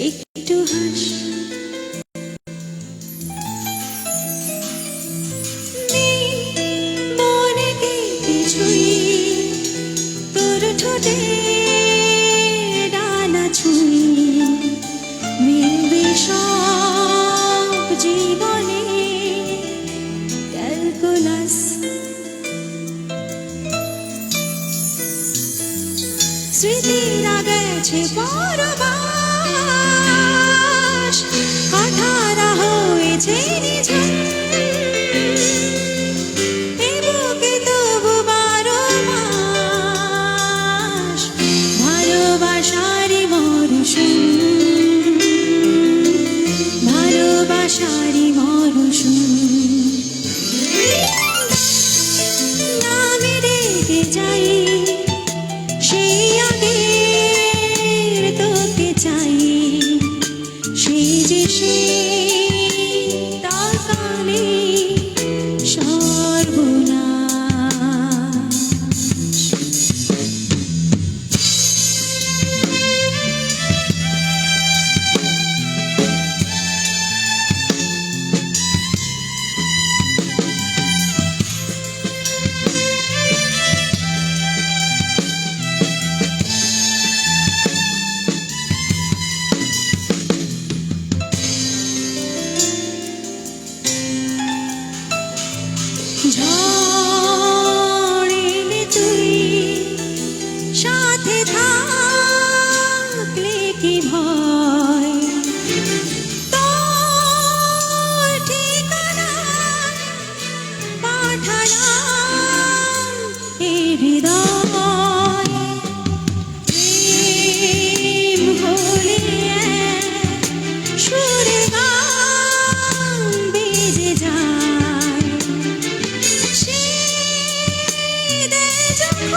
একটু হাস মনে কি কিছুই তোর ঠোঁটে ডানা ছুঁই মিলবে সব জীবনে ক্যালকুলাস স্মৃতিরা গেছে পরবাস কাঠারা হয়েছে নিঝুম এ বুকে তবু 12 মাস ভালোবাসারই মরশুম ভালোবাসারই মরশুম নামে ডেকে যাই সেই আগের তোকে চাই সেই যে সে তাকালে সর্বনাশ ঝড়ে তুই সাথে থাকলে কি ভয় তোর ঠিকানা পাঠালাম এ হৃদয় প্রেম হলে সুরে গান বেজে যায় সে দেয় যখন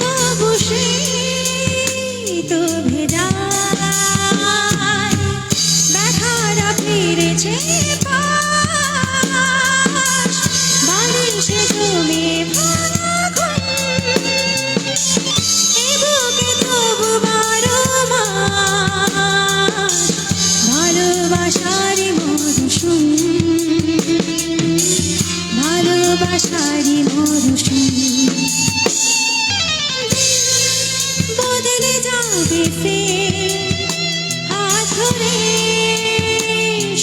তবু সে তো ভেজায় ব্যথারা ফিরেছে পাশ বালিশে জমে ভাঙা ঘুম এ বুকে তবু 12 মাস ভালোবাসারই মরশুম ভালোবাসারই মরশুম বদলে যাবে ফের হাত ধরে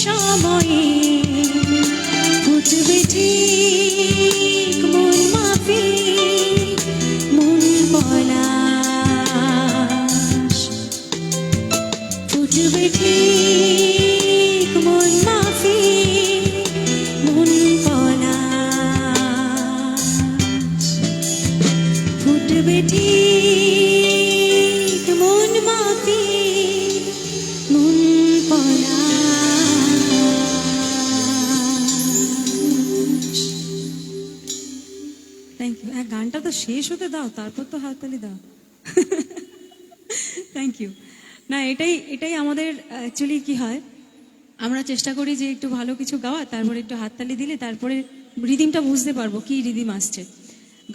সময়ে ফুটবে ঠিক মন মাফিক মন পলাশ ফুটবে ঠিক মন মাফিক মন পলাশ ফুটবে ঠিক মন মাফিক মন পলাশ। Thank you. গানটা তো শেষ হতে দাও, তারপর তো হাততালি দাও। Thank you. না, এটাই আমাদের অ্যাকচুয়ালি কি হয়, আমরা চেষ্টা করি যে একটু ভালো কিছু গাওয়া, তারপরে একটু হাততালি দিলে তারপরে রিদিমটা বুঝতে পারবো কি রিদিম আসছে।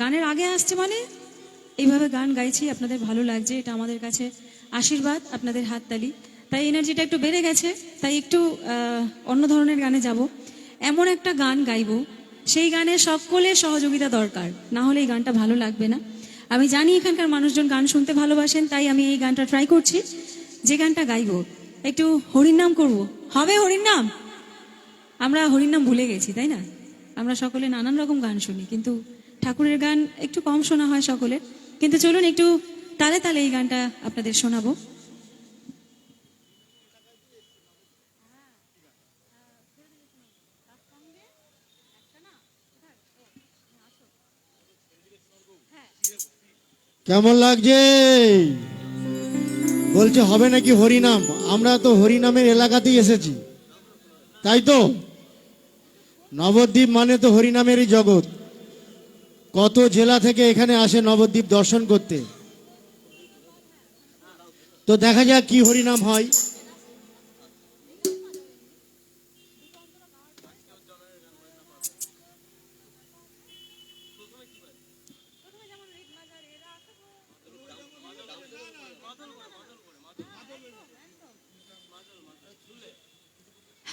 গানের আগে আসছে মানে এইভাবে গান গাইছি, আপনাদের ভালো লাগছে, এটা আমাদের কাছে আশীর্বাদ, আপনাদের হাততালি। তাই এনার্জিটা একটু বেড়ে গেছে, তাই একটু অন্য ধরনের গানে যাব। এমন একটা গান গাইবো, সেই গানে সকলের সহযোগিতা দরকার, না হলে এই গানটা ভালো লাগবে না। আমি জানি এখানকার মানুষজন গান শুনতে ভালোবাসেন, তাই আমি এই গানটা ট্রাই করছি। যে গানটা গাইবো একটু হরির নাম করবো, হবে হরির নাম। আমরা হরির নাম ভুলে গেছি, তাই না? আমরা সকলে নানান রকম গান শুনি, কিন্তু ঠাকুরের গান একটু কম শোনা হয় সকলের। কিন্তু চলুন একটু তালে তালে এই গানটা আপনাদের শোনাবো। কেমন লাগছে? বলছে হবে নাকি হরিনাম? আমরা তো হরিনামের এলাকাতেই এসেছি, তাই তো? নবদ্বীপ মানে তো হরিনামেরই জগৎ। কত জেলা থেকে এখানে আসে নবদ্বীপ দর্শন করতে। তো দেখা যাক কি হরিনাম হয়।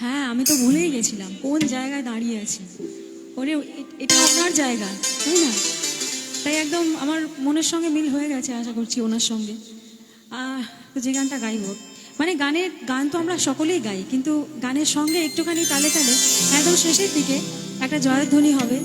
হ্যাঁ, আমি তো ভুলেই গেছিলাম কোন জায়গায় দাঁড়িয়ে আছি। ওরে এটা ওনার জায়গা, তাই না? তাই একদম আমার মনের সঙ্গে মিল হয়ে গেছে, আশা করছি ওনার সঙ্গে। তো যে গানটা গাইবো, মানে গান তো আমরা সকলেই গাই, কিন্তু গানের সঙ্গে একটুখানি তালে তালে একদম শেষের দিকে একটা জয়ধ্বনি হবে।